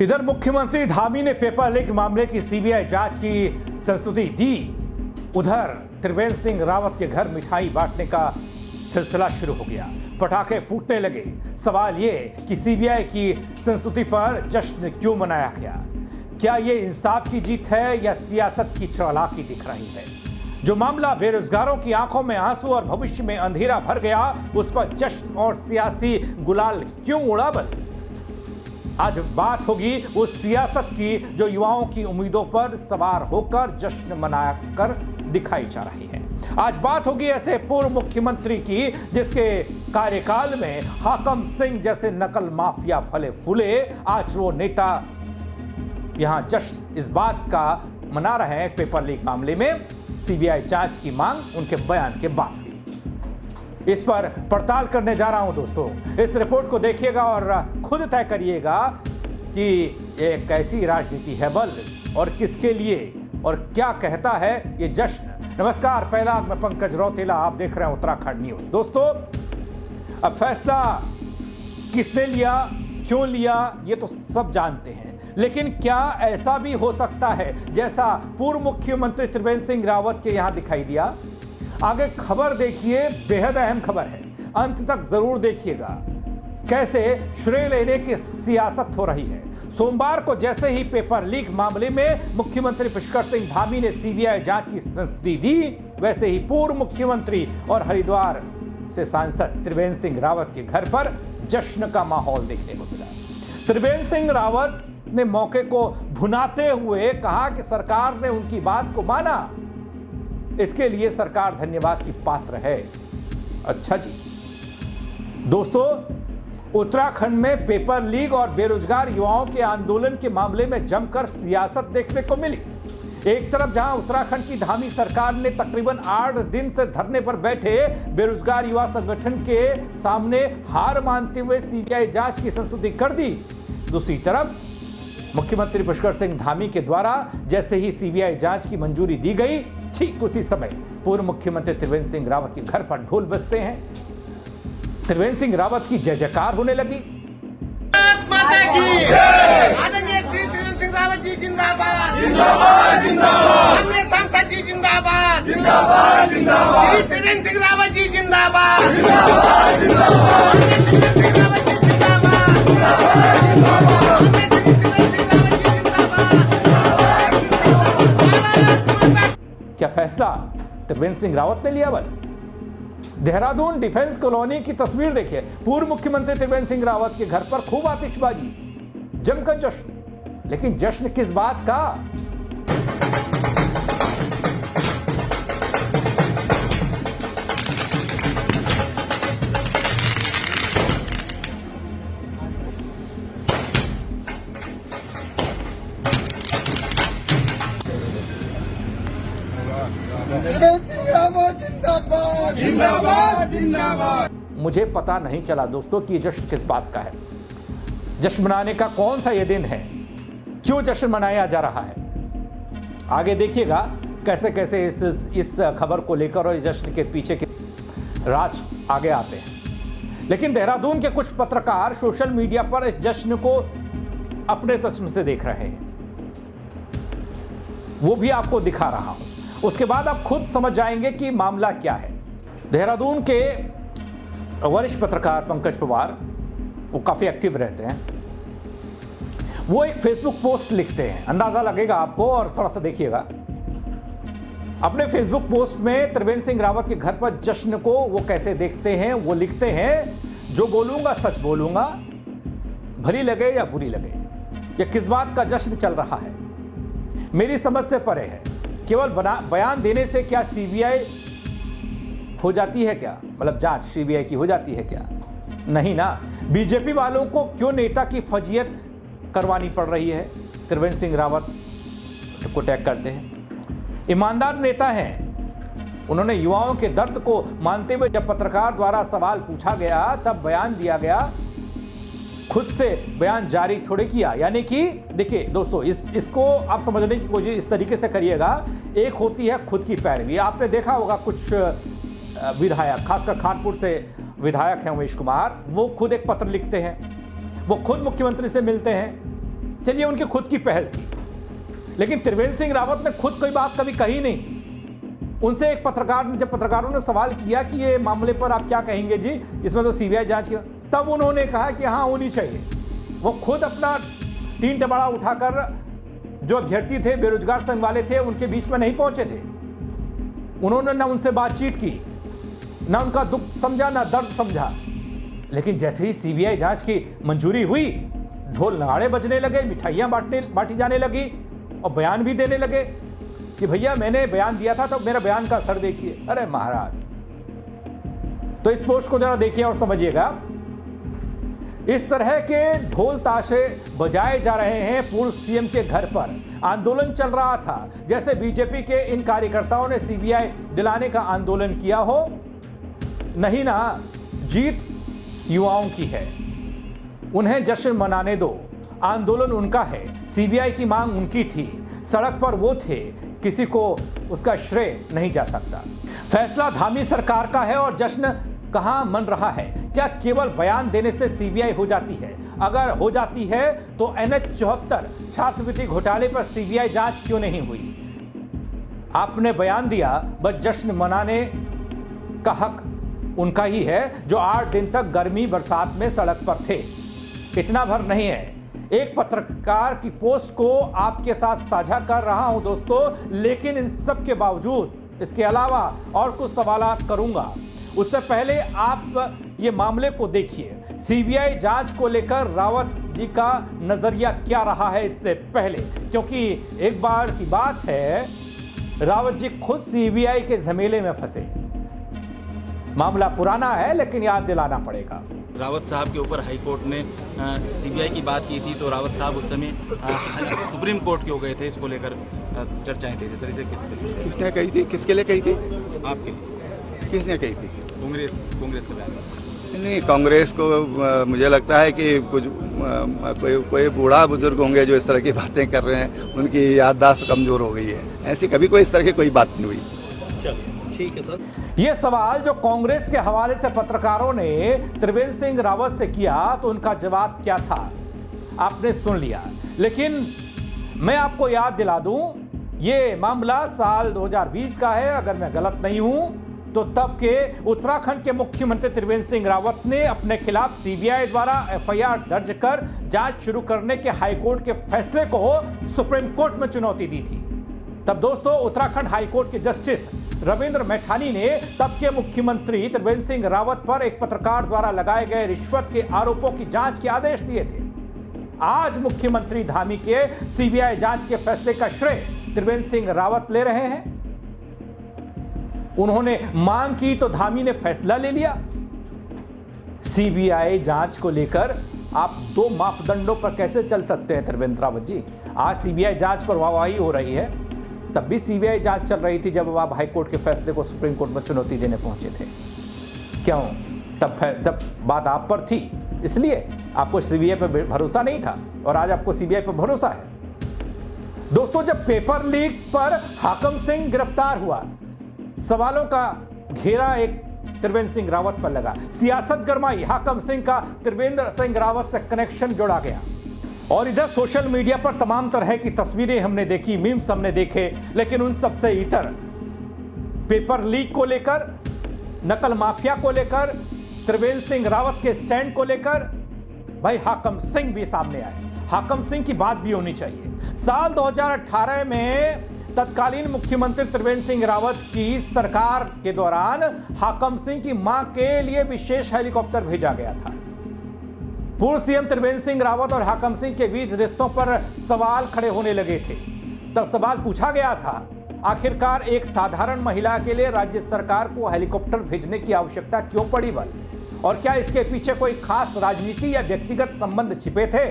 इधर मुख्यमंत्री धामी ने पेपर लीक मामले की सीबीआई जांच की संस्तुति दी। उधर त्रिवेंद्र सिंह रावत के घर मिठाई बांटने का सिलसिला शुरू हो गया, पटाखे फूटने लगे। सवाल ये कि सीबीआई की संस्तुति पर जश्न क्यों मनाया गया? क्या ये इंसाफ की जीत है या सियासत की चालाकी दिख रही है? जो मामला बेरोजगारों की आंखों में आंसू और भविष्य में अंधेरा भर गया, उस पर जश्न और सियासी गुलाल क्यों उड़ा बल? आज बात होगी उस सियासत की जो युवाओं की उम्मीदों पर सवार होकर जश्न मनाकर दिखाई जा रही है। आज बात होगी ऐसे पूर्व मुख्यमंत्री की जिसके कार्यकाल में हाकम सिंह जैसे नकल माफिया फले फूले। आज वो नेता यहां जश्न इस बात का मना रहे हैं पेपर लीक मामले में सीबीआई जांच की मांग उनके बयान के बाद भी। इस पर पड़ताल करने जा रहा हूं दोस्तों। इस रिपोर्ट को देखिएगा और खुद तय करिएगा कि ये कैसी राजनीति है बल और किसके लिए और क्या कहता है ये जश्न। नमस्कार, पहला मैं पंकज रौतेला, आप देख रहे हैं उत्तराखंड न्यूज। दोस्तों, अब फैसला किसने लिया, क्यों लिया, ये तो सब जानते हैं, लेकिन क्या ऐसा भी हो सकता है जैसा पूर्व मुख्यमंत्री त्रिवेंद्र सिंह रावत के यहां दिखाई दिया? आगे खबर देखिए, बेहद अहम खबर है, अंत तक जरूर देखिएगा। कैसे श्रेय लेने की सियासत हो रही है। सोमवार को जैसे ही पेपर लीक मामले में मुख्यमंत्री पुष्कर सिंह धामी ने सीबीआई जांच की संस्तुति दी, वैसे ही पूर्व मुख्यमंत्री और हरिद्वार से सांसद त्रिवेंद्र सिंह रावत के घर पर जश्न का माहौल देखने को मिला। त्रिवेंद्र सिंह रावत ने मौके को भुनाते हुए कहा कि सरकार ने उनकी बात को माना, इसके लिए सरकार धन्यवाद की पात्र है। अच्छा जी दोस्तों, उत्तराखंड में पेपर लीक और बेरोजगार युवाओं के आंदोलन के मामले में जमकर सियासत देखने को मिली। एक तरफ जहां उत्तराखंड की धामी सरकार ने तकरीबन 8 दिन से धरने पर बैठे बेरोजगार युवा संगठन के सामने हार मानते हुए सीबीआई जांच की संस्तुति कर दी, दूसरी तरफ मुख्यमंत्री पुष्कर सिंह धामी के द्वारा जैसे ही सीबीआई जांच की मंजूरी दी गई, ठीक उसी समय पूर्व मुख्यमंत्री त्रिवेंद्र सिंह रावत के घर पर ढोल बजते हैं। त्रिवेंद्र सिंह रावत की जय जयकार होने लगी। आदरणीय श्री त्रिवेंद्र सिंह रावत जी जिंदाबाद, जिंदाबाद, जिंदाबाद। अन्य सांसद जी जिंदाबाद, जिंदाबाद, जिंदाबाद। श्री त्रिवेंद्र सिंह रावत जी जिंदाबाद, जिंदाबाद, जिंदाबाद। त्रिवेंद्र सिंह रावत जी जिंदाबाद, जिंदाबाद, जिंदाबाद। क्या फैसला त्रिवेंद्र सिंह रावत ने लिया बल? देहरादून डिफेंस कॉलोनी की तस्वीर देखिए। पूर्व मुख्यमंत्री त्रिवेंद्र सिंह रावत के घर पर खूब आतिशबाजी, जमकर जश्न। लेकिन जश्न किस बात का? जिंदाबाद, जिंदाबाद, जिंदाबाद। मुझे पता नहीं चला दोस्तों कि जश्न किस बात का है। जश्न मनाने का कौन सा ये दिन है, क्यों जश्न मनाया जा रहा है? आगे देखिएगा कैसे कैसे इस खबर को लेकर और जश्न के पीछे के राज आगे आते हैं। लेकिन देहरादून के कुछ पत्रकार सोशल मीडिया पर इस जश्न को अपने चश्मे से देख रहे हैं, वो भी आपको दिखा रहा हूं। उसके बाद आप खुद समझ जाएंगे कि मामला क्या है। देहरादून के वरिष्ठ पत्रकार पंकज पवार, वो काफी एक्टिव रहते हैं, वो एक फेसबुक पोस्ट लिखते हैं, अंदाजा लगेगा आपको और थोड़ा सा देखिएगा। अपने फेसबुक पोस्ट में त्रिवेंद्र सिंह रावत के घर पर जश्न को वो कैसे देखते हैं। वो लिखते हैं, जो बोलूंगा सच बोलूंगा, भली लगे या बुरी लगे। यह किस बात का जश्न चल रहा है, मेरी समझ से परे है। केवल बयान देने से क्या सीबीआई हो जाती है क्या? मतलब जांच सीबीआई की हो जाती है क्या? नहीं ना। बीजेपी वालों को क्यों नेता की फजीयत करवानी पड़ रही है? त्रिवेंद्र सिंह रावत को टैग करते हैं, ईमानदार नेता हैं। उन्होंने युवाओं के दर्द को मानते हुए जब पत्रकार द्वारा सवाल पूछा गया तब बयान दिया गया, खुद से बयान जारी थोड़े किया। यानी कि देखिए दोस्तों, इसको आप समझने की कोशिश इस तरीके से करिएगा। एक होती है खुद की पैरवी। आपने देखा होगा कुछ विधायक, खासकर कानपुर से विधायक हैं उमेश कुमार, वो खुद एक पत्र लिखते हैं, वो खुद मुख्यमंत्री से मिलते हैं, चलिए उनकी खुद की पहल थी, लेकिन त्रिवेंद्र सिंह रावत ने खुद कोई बात कभी कही नहीं। उनसे एक पत्रकार ने, जब पत्रकारों ने सवाल किया कि ये मामले पर आप क्या कहेंगे जी, इसमें तो सीबीआई जांच की, तब उन्होंने कहा कि हाँ होनी चाहिए। वो खुद अपना टीन टबाड़ा उठाकर जो अभ्यर्थी थे, बेरोजगार संघ वाले थे, उनके बीच में नहीं पहुंचे थे। उन्होंने ना उनसे बातचीत की, ना उनका दुख समझा, ना दर्द समझा। लेकिन जैसे ही सीबीआई जांच की मंजूरी हुई, ढोल नगाड़े बजने लगे, मिठाइयां बांटी जाने लगी और बयान भी देने लगे कि भैया मैंने बयान दिया था तो मेरा बयान का असर देखिए। अरे महाराज, तो इस पोस्ट को जरा देखिए और समझिएगा। इस तरह के ढोल ताशे बजाए जा रहे हैं पूर्व सीएम के घर पर। आंदोलन चल रहा था जैसे बीजेपी के इन कार्यकर्ताओं ने सीबीआई दिलाने का आंदोलन किया हो। नहीं ना, जीत युवाओं की है, उन्हें जश्न मनाने दो। आंदोलन उनका है, सीबीआई की मांग उनकी थी, सड़क पर वो थे, किसी को उसका श्रेय नहीं जा सकता। फैसला धामी सरकार का है और जश्न कहां मन रहा है। क्या केवल बयान देने से सीबीआई हो जाती है? अगर हो जाती है तो NH 74 छात्रवृत्ति घोटाले पर सीबीआई जांच क्यों नहीं हुई? आपने बयान दिया, बस जश्न मनाने का हक उनका ही है जो 8 दिन तक गर्मी बरसात में सड़क पर थे। इतना भर नहीं है। एक पत्रकार की पोस्ट को आपके साथ साझा कर रहा हूं दोस्तों, लेकिन इन सब के बावजूद इसके अलावा और कुछ सवाल करूंगा। उससे पहले आप ये मामले को देखिए। सीबीआई जांच को लेकर रावत जी का नजरिया क्या रहा है इससे पहले, क्योंकि एक बार की बात है रावत जी खुद सीबीआई के झमेले में फंसे। मामला पुराना है लेकिन याद दिलाना पड़ेगा। रावत साहब के ऊपर हाई कोर्ट ने सीबीआई की बात की थी, तो रावत साहब उस समय सुप्रीम कोर्ट क्यों गए थे, इसको लेकर चर्चाएं थी। सर इसे किसने कही थी, किसके लिए कही थी? आपके लिए किसने कही थी? कांग्रेस के बयान। नहीं, कांग्रेस को मुझे लगता है कि कुछ कोई बूढ़ा बुजुर्ग होंगे जो इस तरह की बातें कर रहे हैं, उनकी याददाश्त कमजोर हो गई है। ऐसी कभी कोई इस तरह की कोई बात नहीं हुई। चलिए ठीक है सर। यह सवाल जो कांग्रेस के हवाले से पत्रकारों ने त्रिवेंद्र सिंह रावत से किया, तो उनका जवाब क्या था आपने सुन लिया। लेकिन मैं आपको याद दिला दूं, यह मामला साल 2020 का है, अगर मैं गलत नहीं हूं तो तब के उत्तराखंड के मुख्यमंत्री त्रिवेंद्र सिंह रावत ने अपने खिलाफ सीबीआई द्वारा एफआईआर दर्ज कर जांच शुरू करने के हाईकोर्ट के फैसले को सुप्रीम कोर्ट में चुनौती दी थी। तब दोस्तों उत्तराखंड हाईकोर्ट के जस्टिस रविंद्र मैठानी ने तब के मुख्यमंत्री त्रिवेंद्र सिंह रावत पर एक पत्रकार द्वारा लगाए गए रिश्वत के आरोपों की जांच के आदेश दिए थे। आज मुख्यमंत्री धामी के सीबीआई जांच के फैसले का श्रेय त्रिवेंद्र सिंह रावत ले रहे हैं। उन्होंने मांग की तो धामी ने फैसला ले लिया। सीबीआई जांच को लेकर आप दो मापदंडों पर कैसे चल सकते हैं त्रिवेंद्र रावत जी? आज सीबीआई जांच पर वाहवाही हो रही है, तब भी सीबीआई जांच चल रही थी जब आप हाईकोर्ट के फैसले को सुप्रीम कोर्ट में चुनौती देने पहुंचे थे। क्यों? तब बात आप पर थी, इसलिए आपको सीबीआई पर भरोसा नहीं था और आज आपको सीबीआई पर भरोसा है। दोस्तों, जब पेपर लीक पर हाकम सिंह गिरफ्तार हुआ, सवालों का घेरा एक त्रिवेंद्र सिंह रावत पर लगा। सियासत गरमाई, हाकम सिंह का त्रिवेंद्र सिंह रावत से कनेक्शन जोड़ा गया। और इधर सोशल मीडिया पर तमाम तरह की तस्वीरें हमने देखी, मीम्स हमने देखे, लेकिन उन सबसे इतर पेपर लीक को लेकर, नकल माफिया को लेकर, त्रिवेंद्र सिंह रावत के स्टैंड को लेकर भाई हाकम सिंह भी सामने आए। हाकम सिंह की बात भी होनी चाहिए। साल 2018 में तत्कालीन मुख्यमंत्री त्रिवेंद्र सिंह रावत की सरकार के दौरान हाकम सिंह की मां के लिए विशेष हेलीकॉप्टर भेजा गया था। पूर्व सीएम त्रिवेंद्र सिंह रावत और हाकम सिंह के बीच रिश्तों पर सवाल खड़े होने लगे थे। तब सवाल पूछा गया था, आखिरकार एक साधारण महिला के लिए राज्य सरकार को हेलीकॉप्टर भेजने की आवश्यकता क्यों पड़ी बल? और क्या इसके पीछे कोई खास राजनीति या व्यक्तिगत संबंध छिपे थे?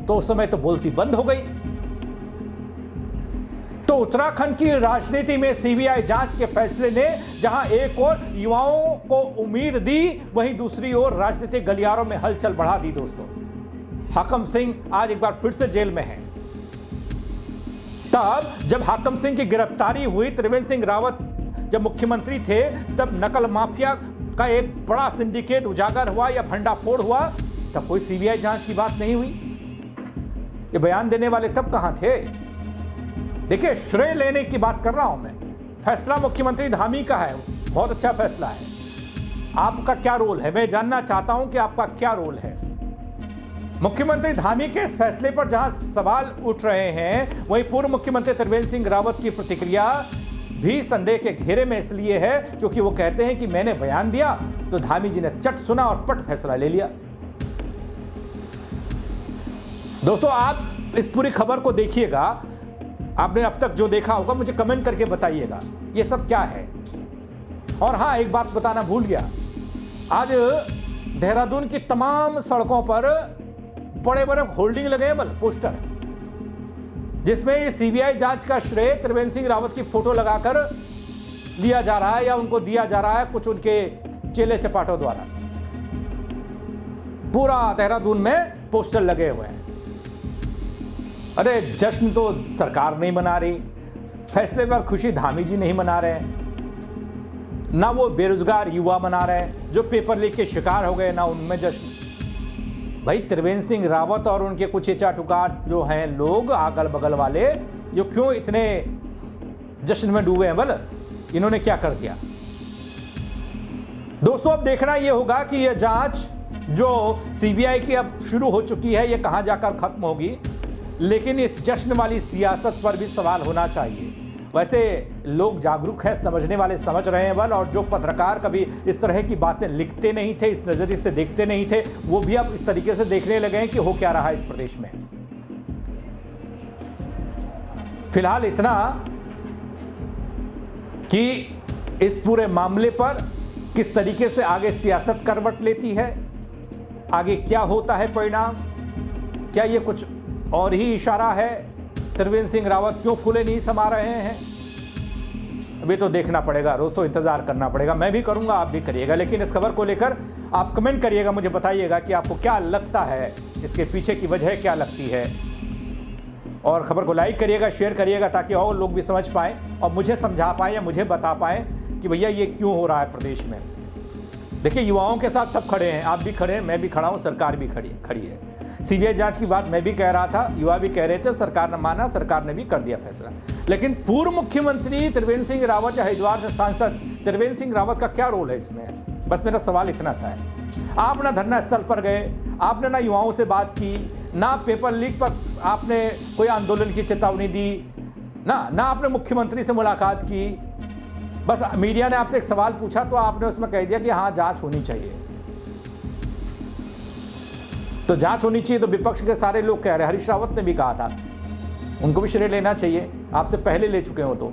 तो उस समय तो बोलती बंद हो गई। तो उत्तराखंड की राजनीति में सीबीआई जांच के फैसले ने जहां एक ओर युवाओं को उम्मीद दी, वहीं दूसरी ओर राजनीतिक गलियारों में हलचल बढ़ा दी। दोस्तों, हाकम सिंह आज एक बार फिर से जेल में हैं। तब जब हाकम सिंह की गिरफ्तारी हुई, त्रिवेंद्र सिंह रावत जब मुख्यमंत्री थे, तब नकल माफिया का एक बड़ा सिंडिकेट उजागर हुआ या भंडाफोड़ हुआ, तब कोई सीबीआई जांच की बात नहीं हुई। ये बयान देने वाले तब कहां थे? देखिए, श्रेय लेने की बात कर रहा हूं मैं। फैसला मुख्यमंत्री धामी का है, बहुत अच्छा फैसला है। आपका क्या रोल है? मैं जानना चाहता हूं कि आपका क्या रोल है। मुख्यमंत्री धामी के इस फैसले पर जहां सवाल उठ रहे हैं, वहीं पूर्व मुख्यमंत्री त्रिवेंद्र सिंह रावत की प्रतिक्रिया भी संदेह के घेरे में इसलिए है क्योंकि वो कहते हैं कि मैंने बयान दिया तो धामी जी ने चट सुना और पट फैसला ले लिया। दोस्तों, आप इस पूरी खबर को देखिएगा। आपने अब तक जो देखा होगा मुझे कमेंट करके बताइएगा ये सब क्या है। और हाँ, एक बात बताना भूल गया, आज देहरादून की तमाम सड़कों पर बड़े बड़े होल्डिंग लगे हैं, पोस्टर, जिसमें ये सीबीआई जांच का श्रेय त्रिवेंद्र सिंह रावत की फोटो लगाकर लिया जा रहा है या उनको दिया जा रहा है कुछ उनके चेले चपाटों द्वारा। पूरा देहरादून में पोस्टर लगे हुए हैं। अरे जश्न तो सरकार नहीं मना रही, फैसले पर खुशी धामी जी नहीं मना रहे, ना वो बेरोजगार युवा मना रहे हैं जो पेपर लीक के शिकार हो गए, ना उनमें जश्न। भाई, त्रिवेंद्र सिंह रावत और उनके कुछ चाटुकार जो हैं लोग अगल बगल वाले, जो क्यों इतने जश्न में डूबे हैं? बोल, इन्होंने क्या कर दिया? दोस्तों, अब देखना यह होगा कि यह जांच जो सीबीआई की अब शुरू हो चुकी है, यह कहां जाकर खत्म होगी। लेकिन इस जश्न वाली सियासत पर भी सवाल होना चाहिए। वैसे लोग जागरूक है, समझने वाले समझ रहे हैं बल, और जो पत्रकार कभी इस तरह की बातें लिखते नहीं थे, इस नजरिए से देखते नहीं थे, वो भी अब इस तरीके से देखने लगे हैं कि हो क्या रहा है इस प्रदेश में। फिलहाल इतना कि इस पूरे मामले पर किस तरीके से आगे सियासत करवट लेती है, आगे क्या होता है परिणाम, क्या ये कुछ और ही इशारा है, त्रिवेंद्र सिंह रावत क्यों फूले नहीं समा रहे हैं, अभी तो देखना पड़ेगा। दोस्तों, इंतजार करना पड़ेगा। मैं भी करूंगा, आप भी करिएगा। लेकिन इस खबर को लेकर आप कमेंट करिएगा, मुझे बताइएगा कि आपको क्या लगता है, इसके पीछे की वजह क्या लगती है। और खबर को लाइक करिएगा, शेयर करिएगा, ताकि और लोग भी समझ पाएँ और मुझे समझा पाएँ या मुझे बता पाएँ कि भैया ये क्यों हो रहा है प्रदेश में। देखिए, युवाओं के साथ सब खड़े हैं, आप भी खड़े हैं, मैं भी खड़ा हूँ, सरकार भी खड़ी है। सीबीआई जांच की बात मैं भी कह रहा था, युवा भी कह रहे थे, सरकार ने माना, सरकार ने भी कर दिया फैसला। लेकिन पूर्व मुख्यमंत्री त्रिवेंद्र सिंह रावत या हरिद्वार से सांसद त्रिवेंद्र सिंह रावत का क्या रोल है इसमें? बस मेरा सवाल इतना सा है। आप ना धरना स्थल पर गए, आपने ना युवाओं से बात की, ना पेपर लीक पर आपने कोई आंदोलन की चेतावनी दी, ना आपने मुख्यमंत्री से मुलाकात की। बस मीडिया ने आपसे एक सवाल पूछा तो आपने उसमें कह दिया कि हाँ, जांच होनी चाहिए। तो जांच होनी चाहिए तो विपक्ष के सारे लोग कह रहे हैं, हरीश रावत ने भी कहा था, उनको भी श्रेय लेना चाहिए, आपसे पहले ले चुके हो तो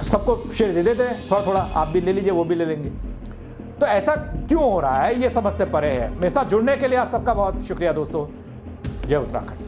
सबको श्रेय दे देते हैं, थोड़ा थोड़ा आप भी ले लीजिए, वो भी ले लेंगे। तो ऐसा क्यों हो रहा है, ये समझ से परे है। मेरे साथ जुड़ने के लिए आप सबका बहुत शुक्रिया दोस्तों। जय उत्तराखंड।